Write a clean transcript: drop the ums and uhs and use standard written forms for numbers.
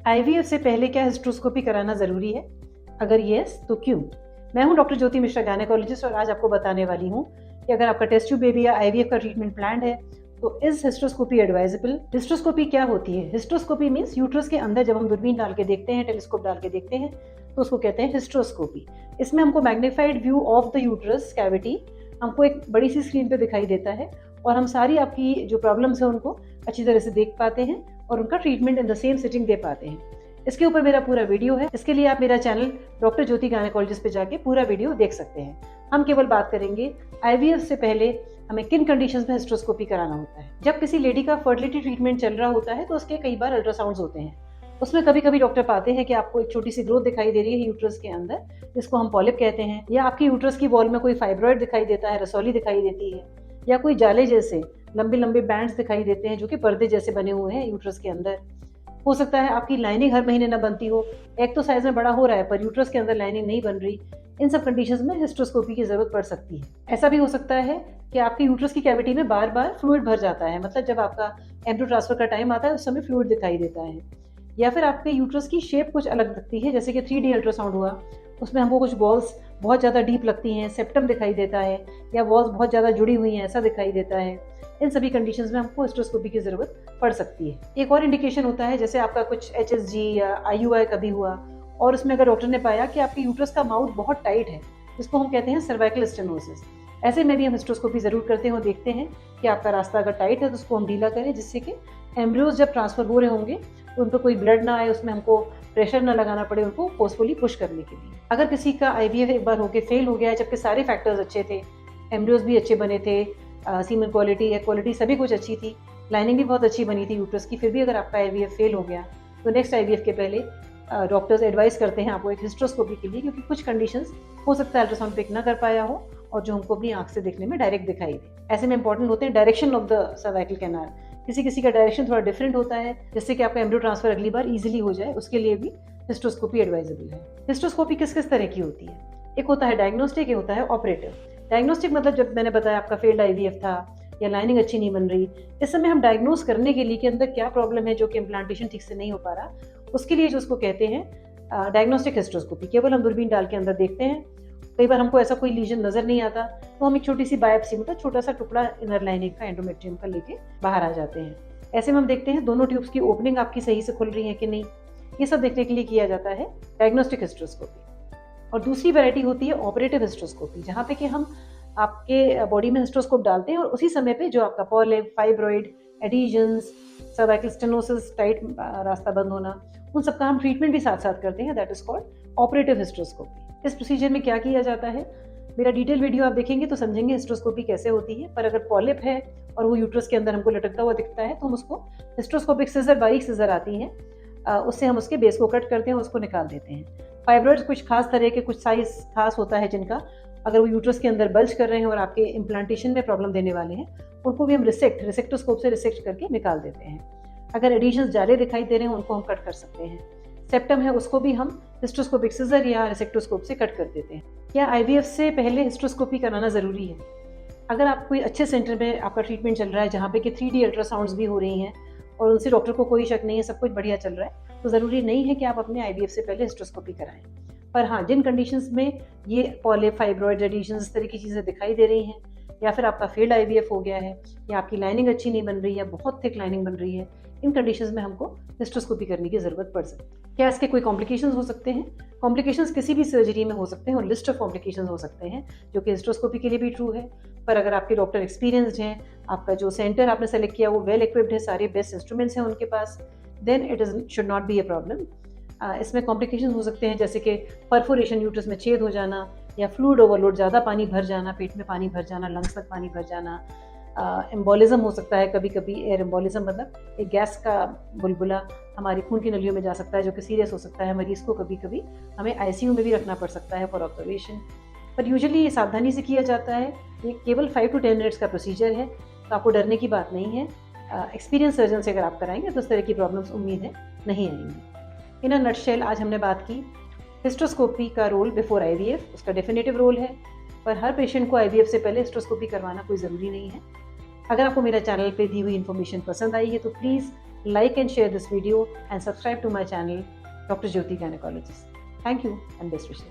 IVF से पहले क्या हिस्ट्रोस्कोपी कराना ज़रूरी है? अगर येस तो क्यों? मैं हूं डॉक्टर ज्योति मिश्रा, गायनेकोलॉजिस्ट, और आज आपको बताने वाली हूं कि अगर आपका टेस्ट ट्यूब बेबी या आईवीएफ का ट्रीटमेंट प्लान है तो इज हिस्ट्रोस्कोपी एडवाइजेबल? हिस्ट्रोस्कोपी क्या होती है? हिस्ट्रोस्कोपी मीन्स यूट्रस के अंदर जब हम दूरबीन डाल के देखते हैं, टेलीस्कोप डाल के देखते हैं, तो उसको कहते हैं हिस्ट्रोस्कोपी। इसमें हमको magnified view of the uterus cavity हमको एक बड़ी सी स्क्रीन पे दिखाई देता है और हम सारी आपकी जो प्रॉब्लम्स है उनको अच्छी तरह से देख पाते हैं और उनका treatment in the same sitting दे पाते हैं। इसके ऊपर मेरा पूरा वीडियो है। इसके लिए आप मेरा चैनल डॉक्टर ज्योति गायनेकोलॉजिस्ट पे जाके पूरा वीडियो देख सकते हैं। हम केवल बात करेंगे आईवीएफ से पहले हमें किन कंडीशंस में हिस्ट्रोस्कोपी कराना होता है। जब किसी लेडी का फर्टिलिटी ट्रीटमेंट चल रहा होता है तो उसके कई बार अल्ट्रासाउंड्स होते हैं। उसमें कभी कभी डॉक्टर पाते हैं कि आपको एक छोटी सी ग्रोथ दिखाई दे रही है यूट्रस के अंदर, जिसको हम पॉलिप कहते हैं, या आपकी यूट्रस की वॉल में कोई फाइब्रॉइड दिखाई देता है, रसौली दिखाई देती है, या कोई जाले जैसे लंबे लंबे बैंड्स दिखाई देते हैं जो कि पर्दे जैसे बने हुए हैं यूट्रस के अंदर। हो सकता है आपकी लाइनिंग हर महीने न बनती हो, एक तो साइज में बड़ा हो रहा है पर यूट्रस के अंदर लाइनिंग नहीं बन रही। इन सब कंडीशंस में हिस्ट्रोस्कोपी की जरूरत पड़ सकती है। ऐसा भी हो सकता है कि आपकी यूट्रस की कैविटी में बार बार फ्लूइड भर जाता है, मतलब जब आपका एम्ब्रियो ट्रांसफर का टाइम आता है उस समय फ्लूइड दिखाई देता है। या फिर आपके यूट्रस की शेप कुछ अलग लगती है, जैसे कि 3D अल्ट्रासाउंड हुआ, उसमें हमको कुछ वॉल्स बहुत ज़्यादा डीप लगती हैं, सेप्टम दिखाई देता है, या वॉल्स बहुत ज़्यादा जुड़ी हुई हैं ऐसा दिखाई देता है। इन सभी कंडीशंस में हमको हिस्ट्रोस्कोपी की ज़रूरत पड़ सकती है। एक और इंडिकेशन होता है, जैसे आपका कुछ HSG या IUI कभी हुआ और उसमें अगर डॉक्टर ने पाया कि आपके यूट्रस का माउथ बहुत टाइट है, जिसको हम कहते हैं सर्वाइकल स्टेनोसिस, ऐसे में भी हम हिस्ट्रोस्कोपी ज़रूर करते हैं और देखते हैं कि आपका रास्ता अगर टाइट है तो उसको हम ढीला करें, जिससे कि एम्ब्रियोज जब ट्रांसफर हो रहे होंगे तो उन पर कोई ब्लड ना आए, उसमें हमको प्रेशर ना लगाना पड़े उनको फोर्सफुली पुश करने के लिए। अगर किसी का आईवीएफ एक बार होके फेल हो गया है जबकि सारे फैक्टर्स अच्छे थे, एम्ब्रियोज भी अच्छे बने थे, सीमन क्वालिटी, एग क्वालिटी सभी कुछ अच्छी थी, लाइनिंग भी बहुत अच्छी बनी थी यूट्रस की, फिर भी अगर आपका आईवीएफ फेल हो गया तो नेक्स्ट आईवीएफ के पहले डॉक्टर्स एडवाइस करते हैं आपको एक हिस्ट्रोस्कोपी के लिए, क्योंकि कुछ कंडीशंस हो सकता है अल्ट्रासाउंड पिक ना कर पाया हो और जो हमको अपनी आंख से देखने में डायरेक्ट दिखाई दे। ऐसे में इंपॉर्टेंट होते हैं direction of the cervical canal. किसी किसी का डायरेक्शन थोड़ा डिफरेंट होता है, जिससे कि आपका एम्ब्रियो ट्रांसफर अगली बार इजीली हो जाए, उसके लिए भी हिस्ट्रोस्कोपी एडवाइजेबल है। हिस्ट्रोस्कोपी किस किस तरह की होती है? एक होता है डायग्नोस्टिक, एक होता है ऑपरेटिव। डायग्नोस्टिक मतलब जब मैंने बताया आपका फेल्ड आईवीएफ था या लाइनिंग अच्छी नहीं बन रही, इस समय हम डायग्नोस करने के लिए कि अंदर क्या प्रॉब्लम है जो कि इम्प्लांटेशन ठीक से नहीं हो पा रहा, उसके लिए जो उसको कहते हैं डायग्नोस्टिक हिस्ट्रोस्कोपी। केवल हम दूरबीन डाल के अंदर देखते हैं, कई बार हमको ऐसा कोई लीजन नजर नहीं आता तो हम एक छोटी सी बायोप्सी, मतलब छोटा सा टुकड़ा इनर लाइनिंग का, एंडोमेट्रियम का, लेके बाहर आ जाते हैं। ऐसे में हम देखते हैं दोनों ट्यूब्स की ओपनिंग आपकी सही से खुल रही है कि नहीं, ये सब देखने के लिए किया जाता है डायग्नोस्टिक हिस्ट्रोस्कोपी। और दूसरी वैरायटी होती है ऑपरेटिव हिस्ट्रोस्कोपी, जहाँ पे कि हम आपके बॉडी में हिस्ट्रोस्कोप डालते हैं और उसी समय पे जो आपका polyp, fibroid, adhesions, cervical stenosis, tight रास्ता बंद होना, उन सबका हम ट्रीटमेंट भी साथ साथ करते हैं, that is called operative hysteroscopy. इस प्रोसीजर में क्या किया जाता है, मेरा डिटेल वीडियो आप देखेंगे तो समझेंगे हिस्ट्रोस्कोपी कैसे होती है। पर अगर पॉलिप है और वो यूट्रस के अंदर हमको लटकता हुआ दिखता है तो हम उसको हिस्ट्रोस्कोपिक सिजर, बारीक सिजर आती है, उससे हम उसके बेस को कट करते हैं, उसको निकाल देते हैं। फाइब्रॉइड्स कुछ खास तरह के, कुछ साइज खास होता है जिनका, अगर वो यूट्रस के अंदर बल्ज कर रहे हैं और आपके इम्प्लांटेशन में प्रॉब्लम देने वाले हैं, उनको भी हम रिसेक्टोस्कोप से रिसेक्ट करके निकाल देते हैं। अगर एडिशंस जाले दिखाई दे रहे हैं उनको हम कट कर सकते हैं। सेप्टम है उसको भी हम हिस्ट्रोस्कोपिक सिजर या रिसेक्टोस्कोप से कट कर देते हैं। क्या आईवीएफ से पहले हिस्ट्रोस्कोपी कराना ज़रूरी है? अगर आप कोई अच्छे सेंटर में आपका ट्रीटमेंट चल रहा है जहाँ पे कि 3D अल्ट्रासाउंड्स भी हो रही हैं और उनसे डॉक्टर को कोई शक नहीं है, सब कुछ बढ़िया चल रहा है, तो ज़रूरी नहीं है कि आप अपने आईवीएफ से पहले हिस्ट्रोस्कोपी कराएं। पर हाँ, जिन कंडीशंस में ये पॉलिप, फाइब्रॉइड, एडिशंस, इस तरह की चीज़ें दिखाई दे रही हैं, या फिर आपका फेल्ड आईवीएफ हो गया है, या आपकी लाइनिंग अच्छी नहीं बन रही है, बहुत थिक लाइनिंग बन रही है, इन कंडीशंस में हमको हिस्ट्रोस्कोपी करने की ज़रूरत पड़ सकती है। क्या इसके कोई कॉम्प्लिकेशंस हो सकते हैं? कॉम्प्लिकेशंस किसी भी सर्जरी में हो सकते हैं और लिस्ट ऑफ कॉम्प्लिकेशंस हो सकते हैं, जो कि हिस्ट्रोस्कोपी के लिए भी ट्रू है। पर अगर आपके डॉक्टर एक्सपीरियंस्ड हैं, आपका जो सेंटर आपने सेलेक्ट किया वो वेल इक्विप्ड है, सारे बेस्ट इंस्ट्रूमेंट्स हैं उनके पास, then it is should not be a problem. इसमें कॉम्प्लिकेशंस हो सकते हैं जैसे कि परफोरेशन, यूट्रस में छेद हो जाना, या फ्लूइड ओवरलोड, ज़्यादा पानी भर जाना, पेट में पानी भर जाना, लंग्स तक पानी भर जाना, एम्बोलिज्म हो सकता है कभी कभी, एयर एम्बोलिज्म मतलब एक गैस का बुलबुला हमारी खून की नलियों में जा सकता है जो कि सीरियस हो सकता है, मरीज़ को कभी कभी हमें आईसीयू में भी रखना पड़ सकता है फॉर ऑब्जर्वेशन। पर यूजुअली ये सावधानी से किया जाता है, ये केवल 5 to 10 मिनट्स का प्रोसीजर है, तो आपको डरने की बात नहीं है। एक्सपीरियंस सर्जन से अगर आप कराएंगे तो इस तरह की प्रॉब्लम्स उम्मीद है नहीं आएंगी। इन अ नटशेल आज हमने बात की हिस्ट्रोस्कोपी का रोल बिफोर आईवीएफ, उसका डेफिनेटिव रोल है, पर हर पेशेंट को आईवीएफ से पहले हिस्ट्रोस्कोपी करवाना कोई ज़रूरी नहीं है। अगर आपको मेरा चैनल पे दी हुई इन्फॉर्मेशन पसंद आई है तो please like and share this video and subscribe to my channel, Dr. Jyoti Gynecologist. Thank you and best wishes.